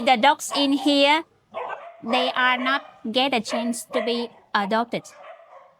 The dogs in here, they are not get a chance to be adopted.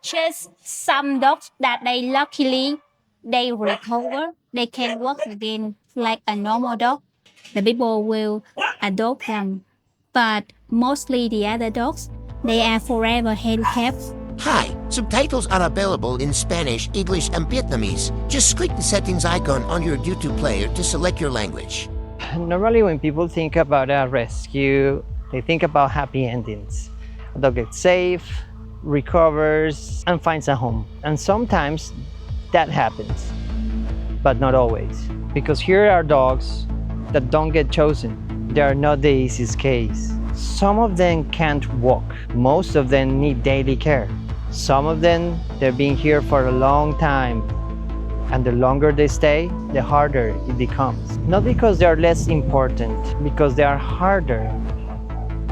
Just some dogs that they luckily they recover, they can walk again like a normal dog. The people will adopt them. But mostly the other dogs, they are forever handicapped. Hi, subtitles are available in Spanish, English, and Vietnamese. Just click the settings icon on your YouTube player to select your language. Normally when people think about a rescue, they think about happy endings. A dog gets safe, recovers, and finds a home. And sometimes that happens, but not always. Because here are dogs that don't get chosen. They are not the easiest case. Some of them can't walk. Most of them need daily care. Some of them, they've been here for a long time. And the longer they stay, the harder it becomes. Not because they are less important, because they are harder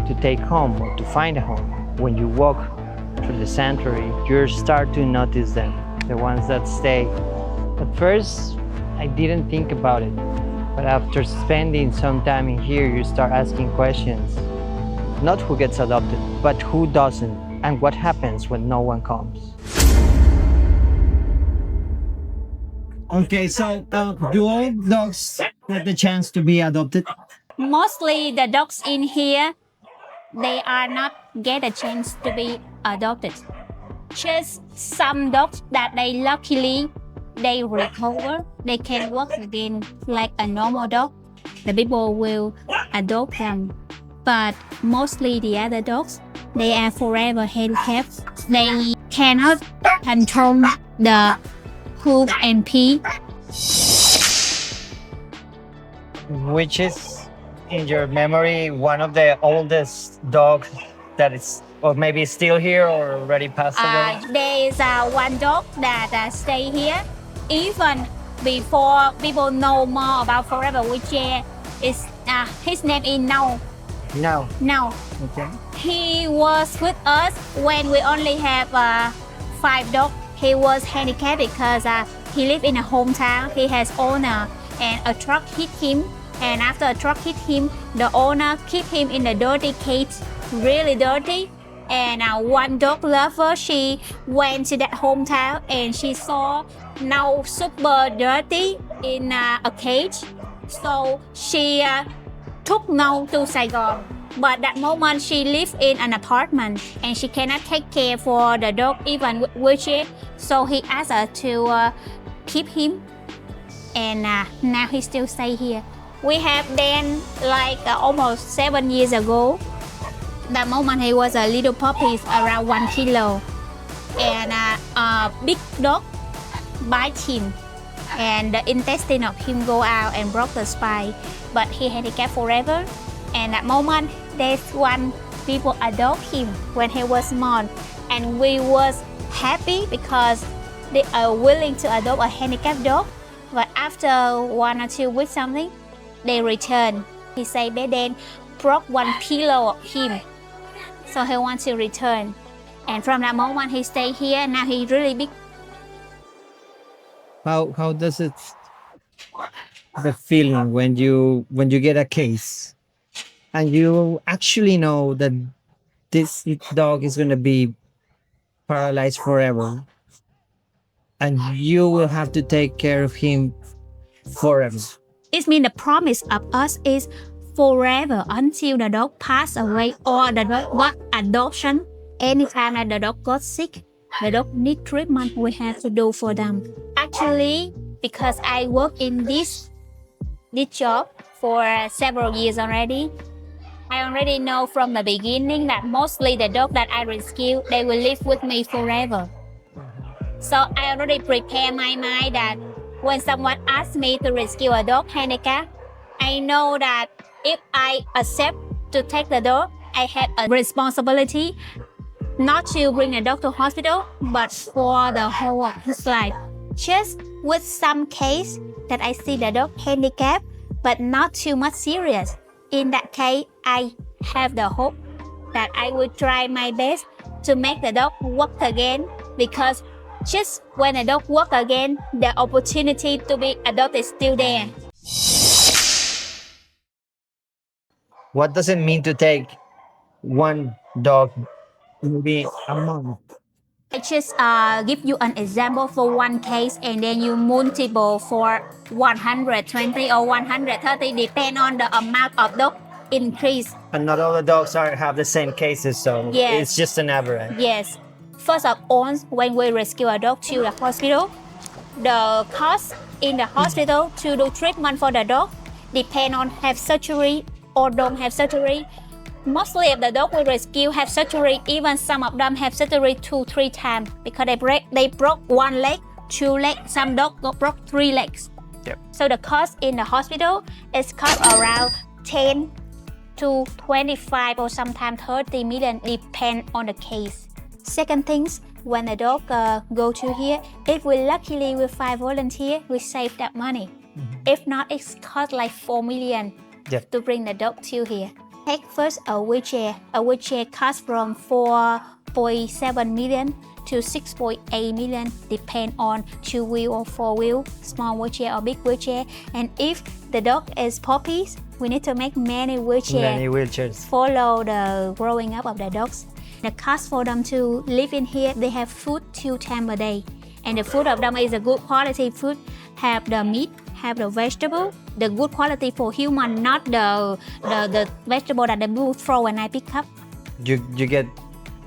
to take home or to find a home. When you walk through the sanctuary, you start to notice them, the ones that stay. At first, I didn't think about it. But after spending some time in here, you start asking questions. Not who gets adopted, but who doesn't, and what happens when no one comes. Okay, so do all dogs get the chance to be adopted? Mostly the dogs in here, they are not get a chance to be adopted. Just some dogs that they luckily they recover, they can walk again like a normal dog. The people will adopt them. But mostly the other dogs, they are forever handicapped. They cannot control the poop and pee. Which is, in your memory, one of the oldest dogs that is, or maybe still here or already passed away? There is one dog that stay here. Even before people know more about Forever Wheelchair, is his name is Now. Now. Okay. He was with us when we only have 5 dogs. He was handicapped because he lived in a hometown. He has owner and a truck hit him. And after a truck hit him, the owner keep him in a dirty cage, really dirty. And one dog lover, she went to that hometown and she saw Now super dirty in a cage. So she took Now to Saigon. But that moment she lived in an apartment and she cannot take care for the dog even with wheelchair. So he asked her to keep him, and now he still stay here. We have then like almost 7 years ago. That moment he was a little puppy, around 1 kilo, and a big dog bite him, and the intestine of him go out and broke the spine. But he handicapped forever. And that moment, there's one people adopt him when he was small, and we was happy because they are willing to adopt a handicapped dog. But after 1 or 2 weeks something, they return. He say they then broke 1 kilo of him, so he wants to return. And from that moment, he stay here. Now he really big. How does it the feeling when you get a case and you actually know that this dog is going to be paralyzed forever and you will have to take care of him forever? It means the promise of us is forever until the dog pass away or the dog got adoption. Anytime that the dog got sick, the dog need treatment, we have to do for them. Actually, because I work in this job for several years already, I already know from the beginning that mostly the dog that I rescue, they will live with me forever. So I already prepare my mind that when someone asks me to rescue a dog handicap, I know that if I accept to take the dog, I have a responsibility not to bring the dog to hospital, but for the whole of his life. Just with some case that I see the dog handicapped, but not too much serious. In that case, I have the hope that I will try my best to make the dog walk again, because just when a dog walk again, the opportunity to be adopted is still there. What does it mean to take one dog maybe a month? I just give you an example for one case and then you multiple for 120 or 130 depend on the amount of dog increase. And not all the dogs have the same cases, so Yes. it's just an average. Yes. First of all, when we rescue a dog to the hospital, the cost in the hospital to do treatment for the dog depend on have surgery or don't have surgery. Mostly of the dog we rescue have surgery. Even some of them have surgery 2-3 times because they broke one leg, 2 legs. Some dogs broke 3 legs. Yep. So the cost in the hospital is cost around 10 to 25 or sometimes 30 million depend on the case. Second things, when the dog go to here, if we luckily we find volunteer, we save that money. If not, it's cost like 4 million Yep. to bring the dog to here. Take first a wheelchair. A wheelchair costs from 4.7 million to 6.8 million, depend on 2-wheel or 4-wheel, small wheelchair or big wheelchair. And if the dog is puppies, we need to make many wheelchairs. Many wheelchairs. Follow the growing up of the dogs. The cost for them to live in here, they have food 2 times a day. And the food of them is a good quality food. Have the meat, have the vegetable. The good quality for human, not the vegetable that the people throw when I pick up. You get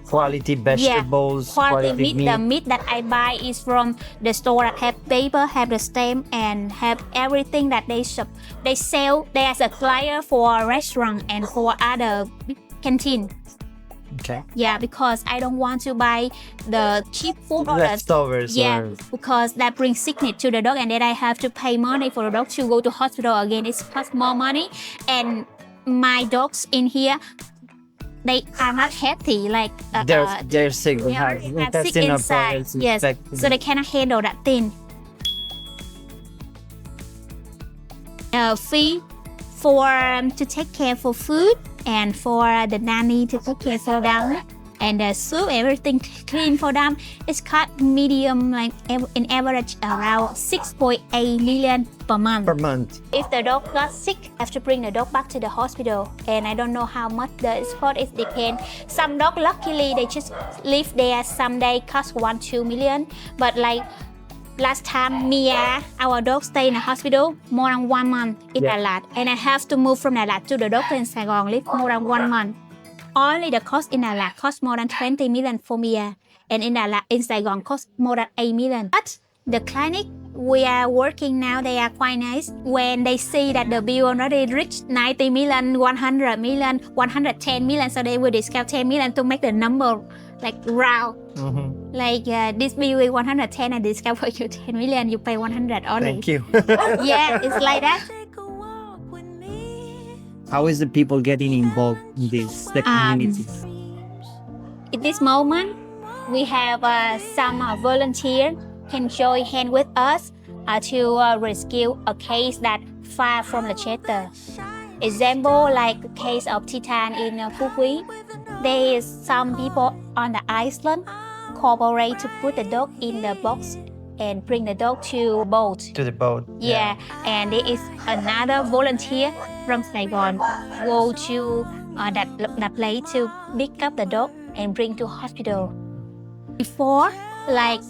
quality vegetables, Quality meat. meat. The meat that I buy is from the store that have paper, have the stamp, and have everything that they sell. There's a flyer for restaurant and for other canteen. Okay. Yeah, because I don't want to buy the cheap food or Leftovers. yeah, Or because that brings sickness to the dog, and then I have to pay money for the dog to go to hospital again. It costs more money, and my dogs in here, they are not healthy. Like they're sick. they have already have sick intestinal inside. problems, Yes, infected. so they cannot handle that thing. Fee for to take care for food and for the nanny to take care for them, and the soup, everything clean for them. It's cost medium, like in average around 6.8 million per month. per month. If the dog got sick, I have to bring the dog back to the hospital, and I don't know how much the cost. It depends. Some dog luckily they just live there. Some day cost 1-2 million, but like last time Mia, our dog, stay in the hospital more than 1 month in Yeah. Đà Lạt, and I have to move from Đà Lạt to the doctor in Saigon, live more than 1 month. Only the cost in Đà Lạt cost more than 20 million for Mia, and in Đà Lạt, in Saigon, cost more than 8 million. But the clinic we are working now, they are quite nice. When they see that the bill already reached 90 million, 100 million, 110 million, so they will discount 10 million to make the number like round. Like this bill is 110 and discount for you 10 million, you pay 100 only. Thank you. Yeah, it's like that. How is the people getting involved in this, the community? At this moment, we have some volunteer can join hand with us to rescue a case that far from the shelter. Example like the case of Titan in Phú Quý. There is some people on the island cooperate to put the dog in the box and bring the dog to boat. To the boat. Yeah, and there is another volunteer from Saigon go to that place to pick up the dog and bring to hospital. Before, like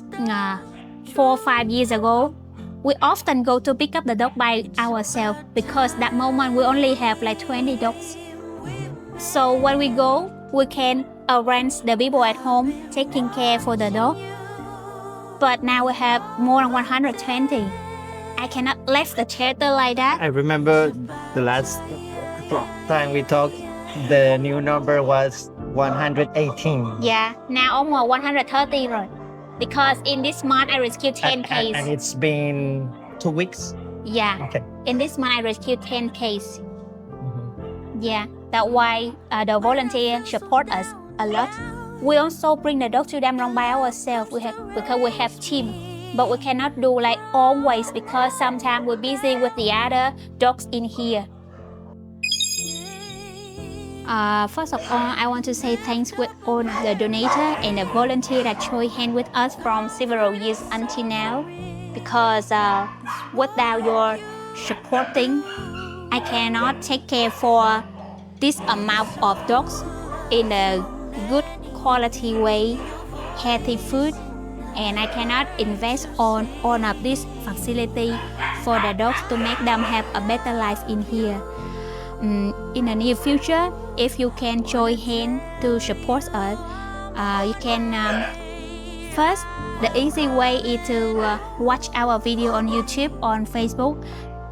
4 or 5 years ago, we often go to pick up the dog by ourselves because that moment we only have like 20 dogs. So when we go, we can arrange the people at home taking care for the dog. But now we have more than 120. I cannot leave the shelter like that. I remember the last time we talked, the new number was 118. Yeah, now almost 130 rồi. Because in this month I rescued 10 cases. And it's been 2 weeks. Yeah, Okay. in this month I rescued 10 cases. Yeah, that's why the volunteer support us a lot. We also bring the dog to them run by ourselves. Because we have team, but we cannot do like always because sometimes we're busy with the other dogs in here. First of all, I want to say thanks with all the donator and the volunteer that joined hand with us from several years until now. Because without your supporting, I cannot take care for this amount of dogs in a good quality way, healthy food, and I cannot invest on all of this facility for the dogs to make them have a better life in here. In the near future, if you can join hands to support us, you can first, the easy way is to watch our video on YouTube, on Facebook,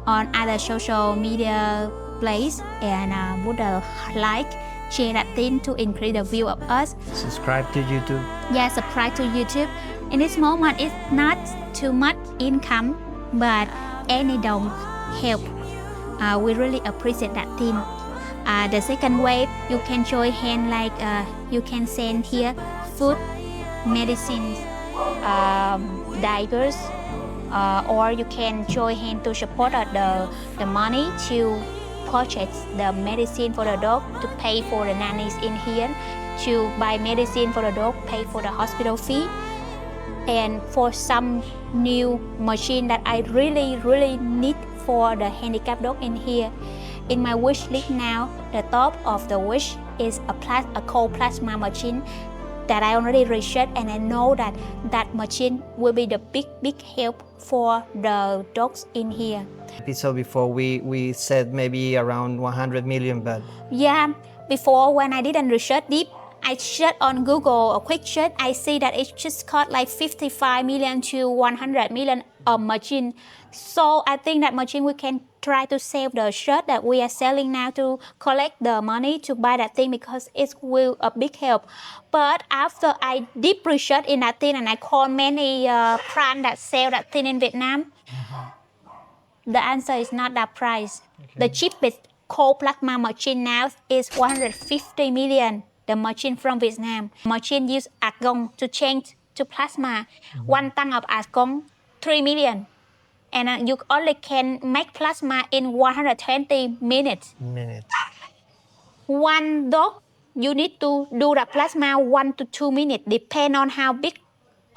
on other social media place, and put a like, share that thing to increase the view of us. Subscribe to YouTube. Yeah, subscribe to YouTube. In this moment, it's not too much income, but any dog help. We really appreciate that thing. The second way, you can join hand, like you can send here food, medicines, diapers, or you can join hand to support the money to purchase the medicine for the dog, to pay for the nannies in here, to buy medicine for the dog, pay for the hospital fee, and for some new machine that I really need for the handicapped dog in here. In my wish list now, the top of the wish is a cold plasma machine that I already researched, and I know that that machine will be the big help for the dogs in here. Episode before we said maybe around 100 million, but Yeah, before when I didn't research deep, I searched on Google a quick search. I see that it just cost like 55 million to 100 million a machine. So I think that machine we can try to save the shirt that we are selling now to collect the money to buy that thing, because it will a big help. But after I deep research in that thing and I call many brand that sell that thing in Vietnam, the answer is not that price. The cheapest cold plasma machine now is 150 million. The machine from Vietnam. Machine use argon to change to plasma. 1 ton of argon, 3 million. And you only can make plasma in 120 minutes. One dog, you need to do the plasma 1 to 2 minutes, depend on how big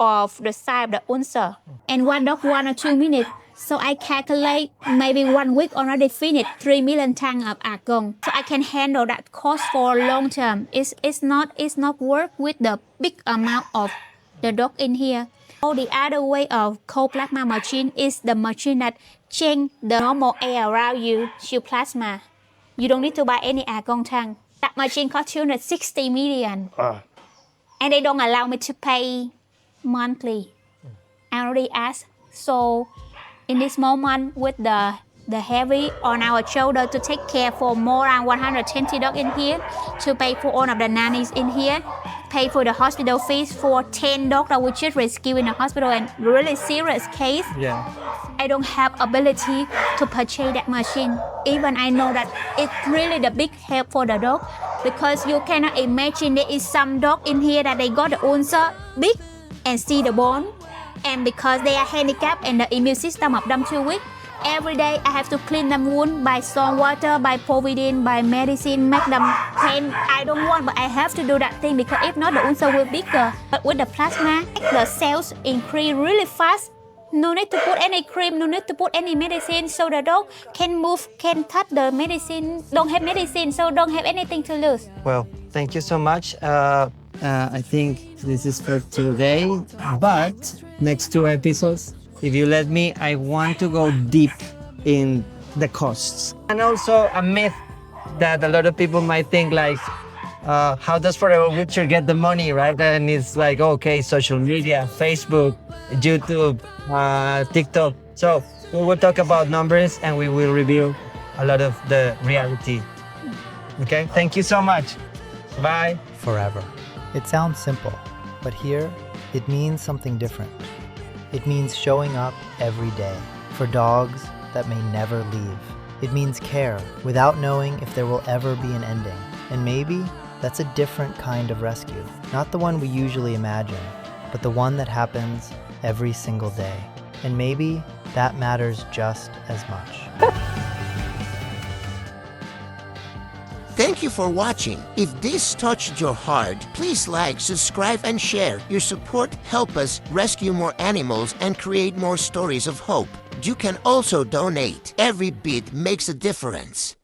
of the size of the ulcer. And one dog 1 or 2 minutes. So I calculate maybe 1 week already finished 3 million tons of argon. So I can handle that cost for long term. It's not work with the big amount of the dog in here. Or the other way of cold plasma machine is the machine that change the normal air around you to plasma. You don't need to buy any argon tank. That machine costs 260 million. And they don't allow me to pay monthly. I already asked. So in this moment, with the heavy on our shoulder to take care for more than 120 dogs in here, to pay for all of the nannies in here, pay for the hospital fees for 10 dogs that we just rescued in the hospital and really serious case. yeah. I don't have ability to purchase that machine. Even I know that it's really the big help for the dog, because you cannot imagine there is some dog in here that they got the ulcer big and see the bone. And because they are handicapped and the immune system of them too weak, every day I have to clean them wound by salt water, by povidone, by medicine, make them pain. I don't want, but I have to do that thing, because if not, the ulcer will bigger. But with the plasma, the cells increase really fast. No need to put any cream, no need to put any medicine, so the dog can move, can touch the medicine, don't have medicine, so don't have anything to lose. Well, thank you so much. I think this is for today, but next 2 episodes, If you let me, I want to go deep in the costs. and also a myth that a lot of people might think, like, how does Forever Witcher get the money, right? And it's like, okay, social media, Facebook, YouTube, TikTok. So we will talk about numbers and we will reveal a lot of the reality. Okay, thank you so much. Bye. Forever. It sounds simple, but here it means something different. It means showing up every day for dogs that may never leave. It means care without knowing if there will ever be an ending. And maybe that's a different kind of rescue. Not the one we usually imagine, but the one that happens every single day. And maybe that matters just as much. Thank you for watching. If this touched your heart, please like, subscribe, and share. Your support helps us rescue more animals and create more stories of hope. You can also donate. Every bit makes a difference.